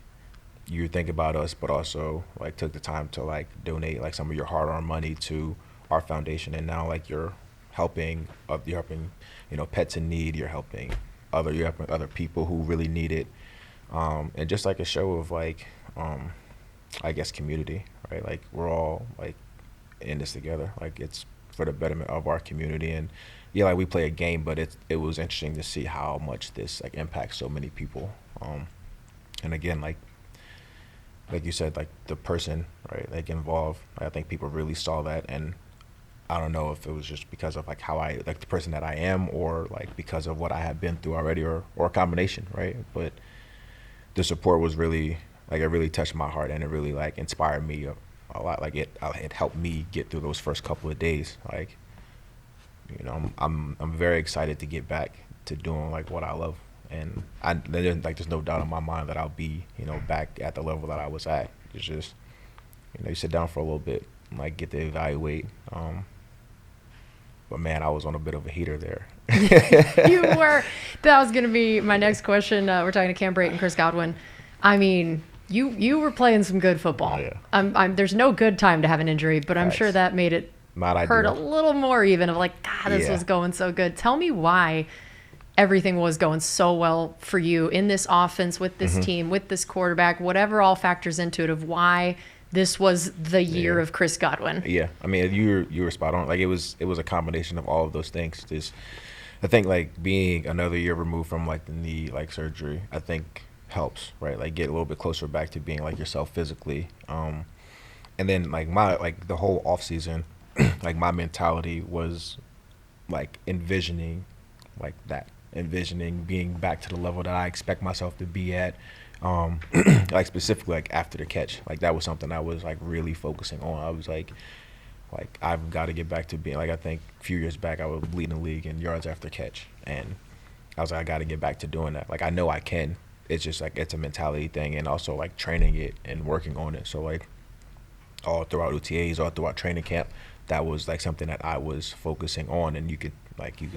you think about us, but also like took the time to like donate like some of your hard-earned money to our foundation, and now like you're helping pets in need, you're helping other people who really need it, and just like a show of like I guess community, right? Like we're all like in this together, like it's for the betterment of our community. And yeah, like we play a game, but it was interesting to see how much this like impacts so many people. And again, like you said, like the person, right, like involved, I think people really saw that. And I don't know if it was just because of like how I, like the person that I am, or like because of what I had been through already, or a combination, right? But the support was really, like it really touched my heart, and it really like inspired me a lot. Like it helped me get through those first couple of days. Like, I'm very excited to get back to doing like what I love. And there's no doubt in my mind that I'll be, back at the level that I was at. It's just, you sit down for a little bit and like get to evaluate. But man, I was on a bit of a heater there. You were. That was going to be my next question. We're talking to Cam Brate and Chris Godwin. I mean, you were playing some good football. Oh, yeah. There's no good time to have an injury, but I'm Facts. sure that made it Not hurt ideal. a little more even of like, God, this was going so good. Tell me why everything was going so well for you in this offense, with this team, with this quarterback, whatever all factors into it, of why this was the year of Chris Godwin. Yeah, I mean, you were spot on. Like it was a combination of all of those things. I think like being another year removed from like the knee like surgery, I think helps, right? Like get a little bit closer back to being like yourself physically. And then like the whole off season, like my mentality was like envisioning being back to the level that I expect myself to be at. Like specifically like after the catch, like that was something I was like really focusing on. I was like I've got to get back to being like, I think a few years back I was leading the league in yards after catch, and I was like, I got to get back to doing that. Like I know I can. It's just like it's a mentality thing, and also like training it and working on it. So like all throughout OTAs, all throughout training camp, that was like something that I was focusing on, and you can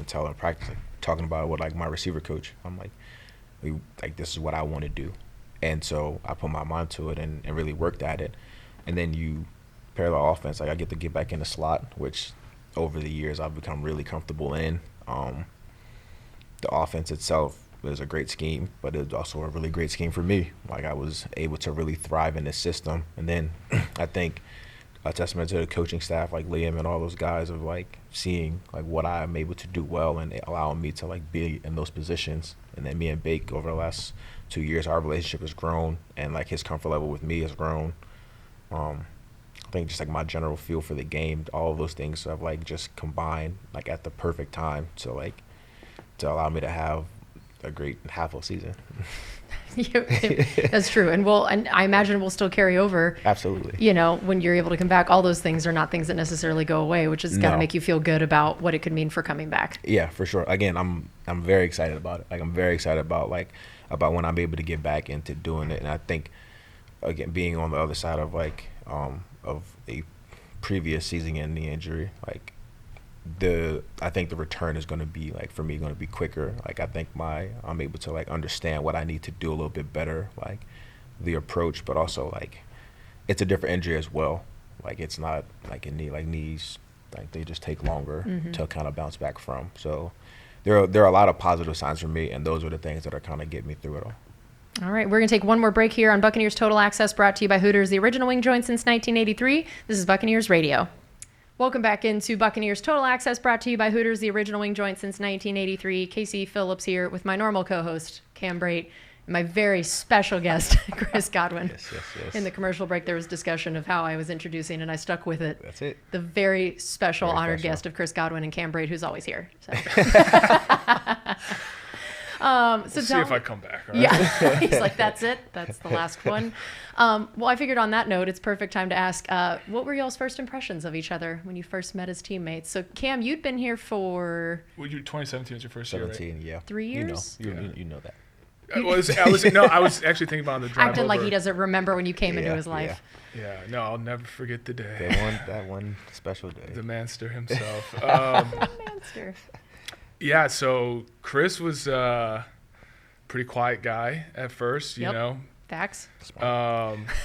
tell in practice, like, talking about it with like my receiver coach. I'm like this is what I want to do, and so I put my mind to it and really worked at it, and then you parallel offense, like I get to get back in the slot, which over the years I've become really comfortable in. The offense itself is a great scheme, but it's also a really great scheme for me. Like I was able to really thrive in this system, and then I think a testament to the coaching staff, like Liam and all those guys, of like seeing like what I'm able to do well and allowing me to like be in those positions. And then me and Bake over the last 2 years, our relationship has grown, and like his comfort level with me has grown. I think just like my general feel for the game, all of those things have like just combined like at the perfect time to allow me to have a great half of season. That's true. And I imagine we'll still carry over. Absolutely. You know, when you're able to come back, all those things are not things that necessarily go away, which has got to make you feel good about what it could mean for coming back. Yeah, for sure. Again, I'm very excited about it. Like I'm very excited about when I'm able to get back into doing it. And I think, again, being on the other side of of a previous season-ending injury, like I think the return is going to be like for me going to be quicker. Like I think I'm able to like understand what I need to do a little bit better, like the approach, but also like it's a different injury as well. Like it's not like knees, like they just take longer to kind of bounce back from. So there are a lot of positive signs for me, and those are the things that are kind of getting me through it all. All right, we're going to take one more break here on Buccaneers Total Access, brought to you by Hooters, the original wing joint since 1983. This is Buccaneers Radio. Welcome back into Buccaneers Total Access, brought to you by Hooters, the original wing joint since 1983. Casey Phillips here with my normal co-host, Cam Brate, and my very special guest, Chris Godwin. Yes. In the commercial break, there was discussion of how I was introducing, and I stuck with it. That's it. The very special, honored guest of Chris Godwin and Cam Brate, who's always here. So. We'll see if I come back. Right? Yeah, he's like, that's it. That's the last one. Well, I figured on that note, it's perfect time to ask, what were y'all's first impressions of each other when you first met as teammates? So, Cam, you'd been here for... Well, 2017 was your first year, right? 17, yeah. 3 years? You know that. I was actually thinking about the drive acting over. like he doesn't remember when you came into his life. Yeah, no, I'll never forget the day. That one special day. The manster himself. Manster. Yeah, so Chris was a pretty quiet guy at first, you know. Facts.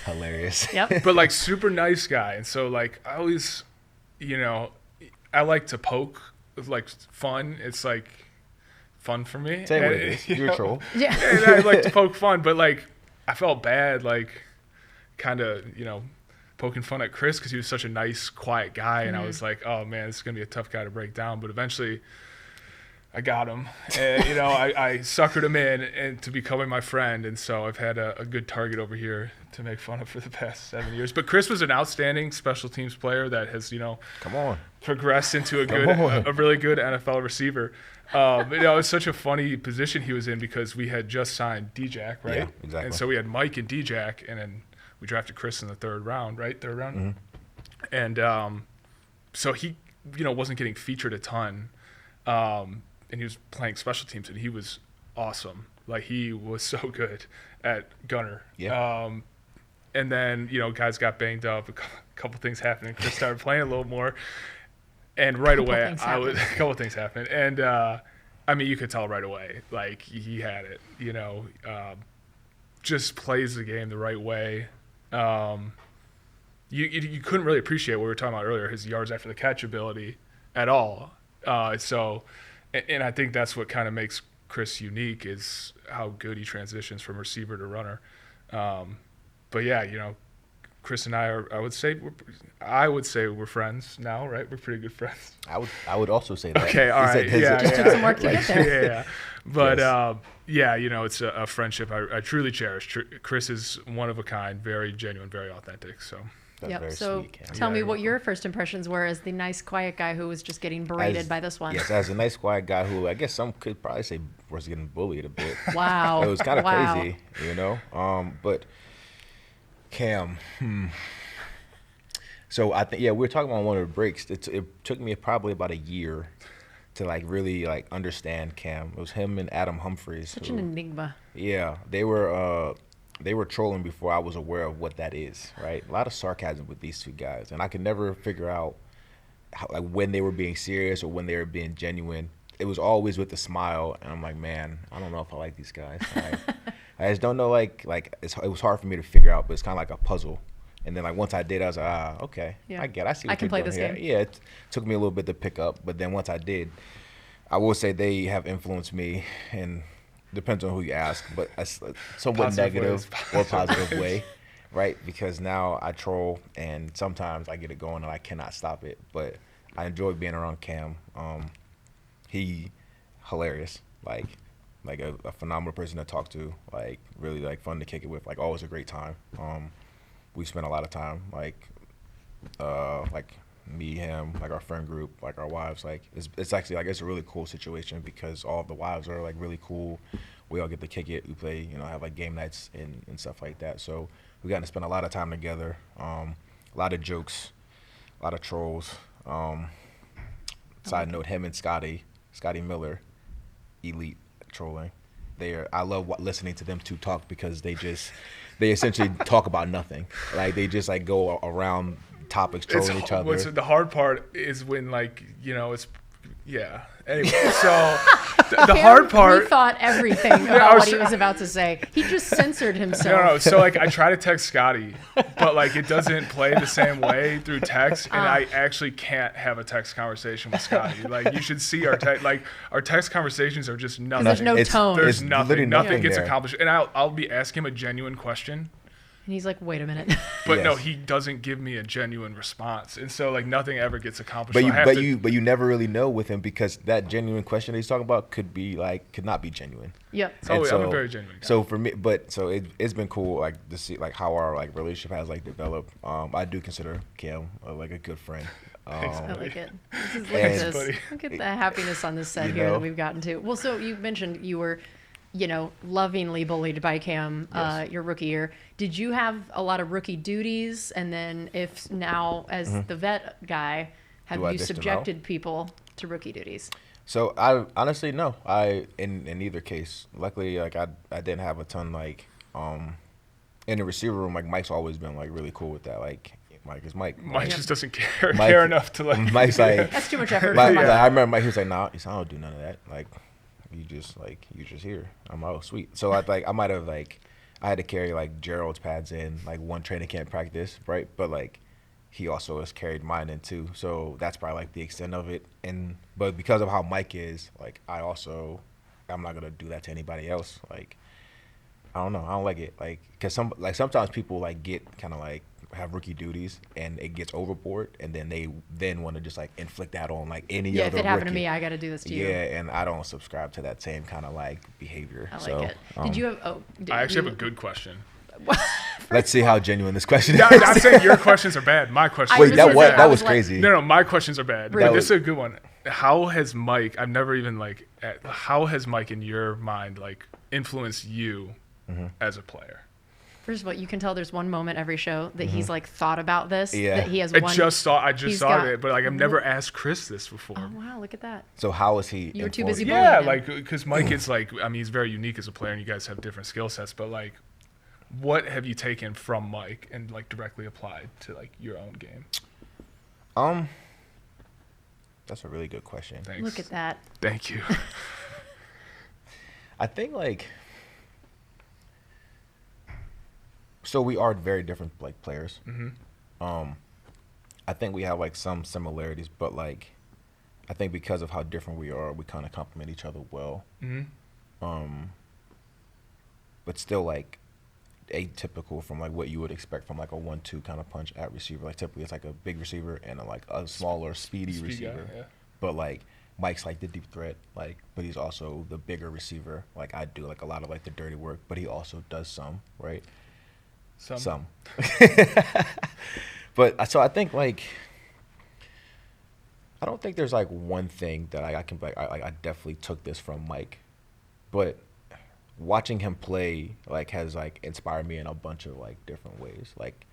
Hilarious. Yep. But like super nice guy. And so like I always, I like to poke. It's like fun. It's like fun for me. Say what it is. You're a troll. Yeah. And I like to poke fun, but like I felt bad, like kind of, poking fun at Chris because he was such a nice, quiet guy. And I was like, oh man, this is going to be a tough guy to break down. But eventually I got him, and I suckered him in and to becoming my friend, and so I've had a good target over here to make fun of for the past 7 years. But Chris was an outstanding special teams player that has progressed into a really good NFL receiver. It's such a funny position he was in because we had just signed D-Jack, right? Yeah, exactly. And so we had Mike and D-Jack, and then we drafted Chris in the third round. Mm-hmm. And so he wasn't getting featured a ton. And he was playing special teams, and he was awesome. Like, he was so good at gunner. Yeah. And then, guys got banged up. A couple things happened, and Chris started playing a little more. And right away, a couple things happened. And, you could tell right away, like, he had it, just plays the game the right way. You couldn't really appreciate what we were talking about earlier, his yards after the catch ability at all. And I think that's what kind of makes Chris unique is how good he transitions from receiver to runner. But yeah, Chris and I are. I would say we're friends now, right? We're pretty good friends. I would also say that. Okay, all right. It just took some work to get there. Yeah. But Yes. yeah, it's a friendship I truly cherish. Chris is one of a kind, very genuine, very authentic. So That's Yep. very So sweet, Cam. tell me you're what your first impressions were as the nice, quiet guy who was just getting berated by this one. Yes, as a nice, quiet guy who I guess some could probably say was getting bullied a bit. Wow. It was kind of Wow. crazy, But Cam, So I think we were talking about one of the breaks. It took me probably about a year to like really like understand Cam. It was him and Adam Humphries. Such an enigma. Yeah, they were trolling before I was aware of what that is, right? A lot of sarcasm with these two guys, and I could never figure out like when they were being serious or when they were being genuine. It was always with a smile, and I'm like, man, I don't know if I like these guys. I just don't know. It was hard for me to figure out, but it's kind of like a puzzle. And then like once I did, I was like, okay, Yeah. I see. What I can you're play doing this here. game. Yeah, it took me a little bit to pick up, but then once I did, I will say they have influenced me, and depends on who you ask, but a somewhat Positive negative ways. or positive way, right? Because now I troll, and sometimes I get it going, and I cannot stop it. But I enjoy being around Cam. He hilarious, like a phenomenal person to talk to, like really like fun to kick it with, like always a great time. We spent a lot of time, like me, him, like our friend group, like our wives. Like it's actually like it's a really cool situation because all of the wives are like really cool. We all get to kick it. We play, have like game nights and stuff like that. So we got to spend a lot of time together. A lot of jokes, a lot of trolls. Side note: him and Scotty Miller, elite trolling. I love listening to them two talk because they essentially talk about nothing. Like they just like go around topics trolling each other. The hard part is when it's yeah. Anyway, so the hard part. He thought everything about what he was about to say. He just censored himself. No. So like I try to text Scotty, but like it doesn't play the same way through text, and I actually can't have a text conversation with Scotty. Like you should see our text conversations are just nothing. There's no tone. There's It's nothing. literally Nothing gets there. accomplished, and I'll be asking him a genuine question. And he's like, wait a minute. But no, Yes. he doesn't give me a genuine response, and so like nothing ever gets accomplished. But So you, I have but to- you, but you never really know with him because that genuine question that he's talking about could not be genuine. Yep. Oh, And I'm a very genuine guy. So for me, it's been cool like to see like how our like relationship has like developed. I do consider Cam like a good friend. Thanks, I like it. Look at Thanks, this. buddy. Look at the happiness on this set You here know? that we've gotten to. Well, so you mentioned you were, lovingly bullied by Cam Yes. your rookie year. Did you have a lot of rookie duties? And then if now as the vet guy, have Do I you dish them out? subjected people to rookie duties? So I honestly no. In either case, luckily like I didn't have a ton like in the receiver room. Like Mike's always been like really cool with that. Like Mike. Mike just doesn't care Mike- enough to like. Mike's like That's too much effort. Mike, for Mike. I remember Mike was like, nah, I don't do none of that. Like you just here. I'm like, oh sweet. So I might have like I had to carry like Gerald's pads in like one training camp practice, right? But like he also has carried mine in too. So that's probably like the extent of it. But because of how Mike is, like I'm not gonna do that to anybody else. Like I don't know. I don't like it. Like because sometimes people like get kind of like have rookie duties and it gets overboard and then they want to just like inflict that on like any Yeah, other if it happened to rookie. me, I got to do this to you. Yeah, and I don't subscribe to that same kind of like behavior. I like so, it. Did you have? I actually have a good question. Let's see how genuine this question Yeah, is. I'm not saying your questions are bad. My questions. Wait, was that gonna was say, I that was was like- crazy. No, my questions are bad. Really? But this is a good one. How has Mike? I've never even like. How has Mike in your mind like influenced you Mm-hmm. as a player? First of all, you can tell there's one moment every show that he's like thought about this. Yeah. That he has I one. just thought he's thought got- of it, but like I've never asked Chris this before. Oh wow! Look at that. So how is he? You were too influenced? busy Yeah, bullying him. like because Mike is like, I mean, he's very unique as a player, and you guys have different skill sets. But like, what have you taken from Mike and like directly applied to like your own game? That's a really good question. Thanks. Look at that. Thank you. I think like so we are very different like players. Mm-hmm. I think we have like some similarities, but like I think because of how different we are, we kind of complement each other well. Mm-hmm. But still like atypical from like what you would expect from like a 1-2 kind of punch at receiver. Like typically it's like a big receiver and like a smaller, speedy receiver. Guy, yeah. But like Mike's like the deep threat, like, but he's also the bigger receiver. Like I do like a lot of like the dirty work, but he also does some, right? Some. But so I think like I don't think there's like one thing that I can like I definitely took this from Mike, but watching him play like has like inspired me in a bunch of like different ways. Like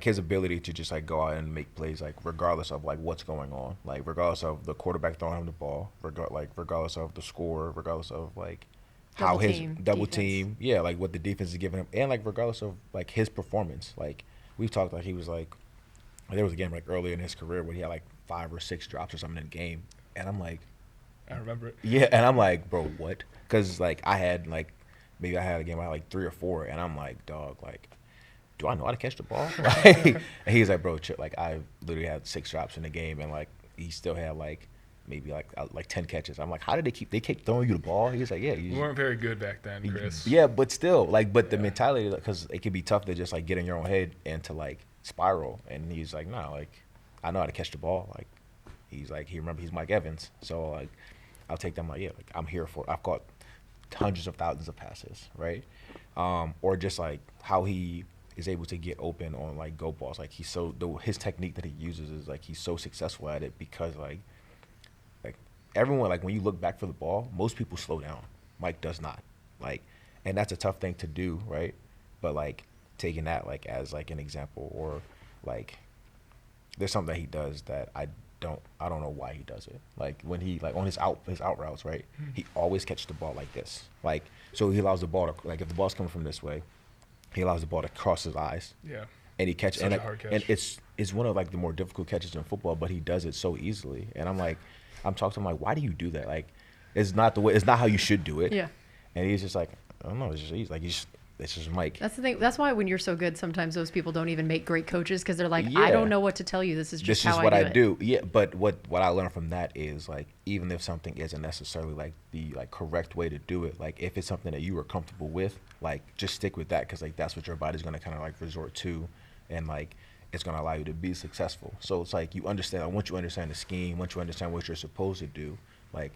his ability to just like go out and make plays like regardless of like what's going on, like regardless of the quarterback throwing him the ball, regardless of the score, regardless of like how his double team, yeah, like what the defense is giving him, and like regardless of like his performance. Like we've talked, like he was like there was a game like earlier in his career where he had like 5 or 6 drops or something in the game, and I'm like, I remember it. yeah, and I'm like, bro, what? Because like I had like maybe I had a game I had like 3 or 4, and I'm like, dog, like, do I know how to catch the ball? Like, and he's like, bro, like I literally had 6 drops in the game, and like he still had like maybe like 10 catches. I'm like, how did they keep throwing you the ball? He's like, yeah, You weren't very good back then, Chris. yeah, but still, like, but the mentality, because it can be tough to just like get in your own head and to like spiral. And he's like, no, like I know how to catch the ball. Like he's like, he's Mike Evans, so like I'll take them. Like, yeah, like I'm here for. I've caught hundreds of thousands of passes, right? Or just like how he is able to get open on like go balls. Like his technique that he uses is like he's so successful at it because like everyone, like when you look back for the ball, most people slow down. Mike does not. Like, and that's a tough thing to do, right? But like taking that like as like an example, or like there's something that he does that I don't know why he does it. Like when he like on his out routes, right? He always catches the ball like this. Like so he allows the ball to, like if the ball's coming from this way, he allows the ball to cross his eyes. Yeah. And he catches, Such and, a hard catch. and it's one of like the more difficult catches in football, but he does it so easily. And I'm talking to him like, why do you do that? Like, it's not how you should do it. Yeah. And he's just like, I don't know, it's just easy. Like it's just Mike. That's the thing. That's why when you're so good, sometimes those people don't even make great coaches because they're like, Yeah. I don't know what to tell you. This is just how what I I do. do. Yeah, but what I learned from that is like even if something isn't necessarily like the like correct way to do it, like if it's something that you are comfortable with, like just stick with that because like that's what your body's gonna kind of like resort to, and like it's gonna allow you to be successful. So it's like you understand. Once you understand the scheme, once you understand what you're supposed to do, like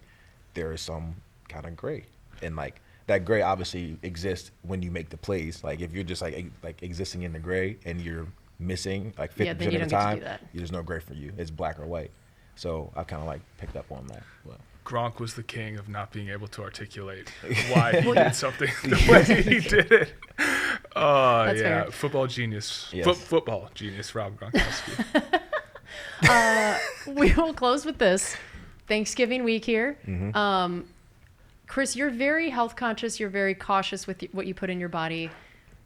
there is some kind of gray, and like that gray obviously exists when you make the plays. Like if you're just like existing in the gray and you're missing like 50% of the time, there's no gray for you. It's black or white. So I kind of like picked up on that. But Gronk was the king of not being able to articulate why he did something the way he did it. That's yeah, fair. football genius. Yes. Football genius, Rob Gronkowski. We will close with this. Thanksgiving week here. Mm-hmm. Chris, you're very health conscious. You're very cautious with what you put in your body.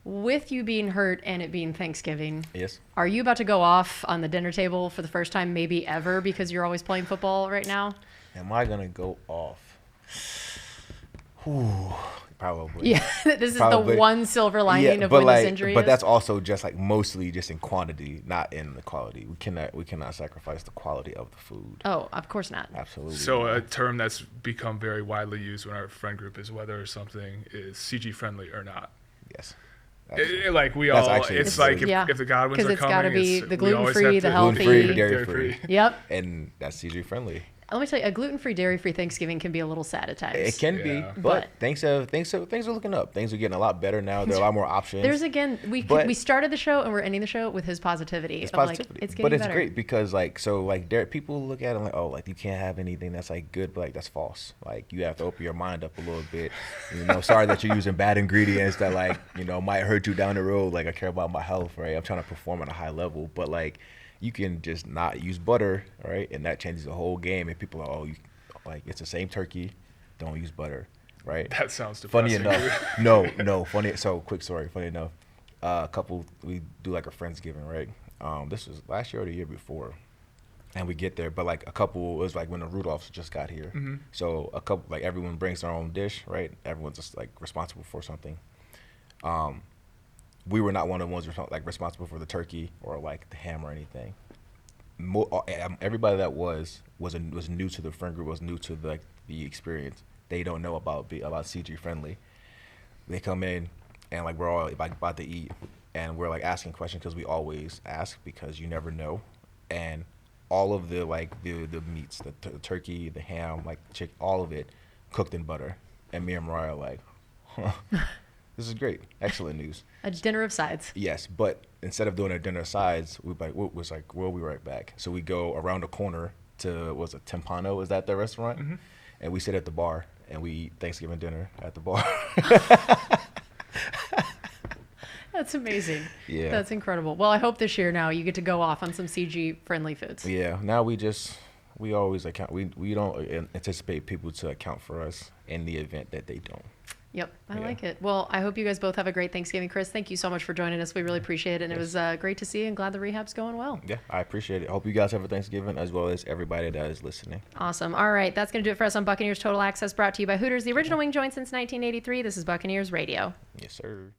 With you being hurt and it being Thanksgiving, yes. are you about to go off on the dinner table for the first time maybe ever because you're always playing football right now? Am I gonna go off? Whew, probably. Yeah, this is Probably. the one silver lining of but when like, this injury but is. that's also just like mostly just in quantity, not in the quality. We cannot sacrifice the quality of the food. Oh, of course not. Absolutely. So a term that's become very widely used in our friend group is whether something is CG friendly or not. yes. Like we That's all, actually it's really- like Yeah. if the Godwins 'Cause are it's coming, gotta be the we always gluten-free, have the to- healthy. Gluten-free, dairy-free. Yep. And that's CG friendly. Let me tell you, a gluten-free, dairy-free Thanksgiving can be a little sad at times. It can Yeah. be, But- but things are looking up. Things are getting a lot better now. There are a lot more options. There's again, we started the show and we're ending the show with his positivity. It's of, like, positivity, it's getting but it's better. great because like so like there people look at it like, oh, like you can't have anything that's like good, but like that's false. Like you have to open your mind up a little bit. You know, sorry that you're using bad ingredients that like might hurt you down the road. Like I care about my health, right? I'm trying to perform at a high level, but like you can just not use butter, right? And that changes the whole game. And people are, oh, like it's the same turkey, don't use butter, right? That sounds Funny depressing. enough, no, funny. So quick story. Funny enough, we do like a Friendsgiving, right? This was last year or the year before, and we get there, but like a couple, it was like when the Rudolphs just got here. Mm-hmm. So a couple, like everyone brings their own dish, right? Everyone's just like responsible for something. We were not one of the ones responsible for the turkey or like the ham or anything. Everybody that was new to the friend group, was new to the experience. They don't know about CG friendly. They come in, and like we're all like about to eat, and we're like asking questions because we always ask because you never know, and all of the like the meats, the turkey, the ham, like chicken, all of it cooked in butter, and me and Mariah are like, huh, this is great, excellent news. A dinner of sides. Yes, but instead of doing a dinner of sides, we'll be right back. So we go around the corner to what's it, Timpano? Is that the restaurant? Mm-hmm. And we sit at the bar and we eat Thanksgiving dinner at the bar. That's amazing. Yeah. That's incredible. Well, I hope this year now you get to go off on some CG friendly foods. Yeah. Now we always account. We don't anticipate people to account for us in the event that they don't. Yep. I like it. Well, I hope you guys both have a great Thanksgiving. Chris, thank you so much for joining us. We really appreciate it. And it was great to see you and glad the rehab's going well. Yeah, I appreciate it. I hope you guys have a Thanksgiving as well as everybody that is listening. Awesome. All right. That's going to do it for us on Buccaneers Total Access, brought to you by Hooters, the original wing joint since 1983. This is Buccaneers Radio. Yes, sir.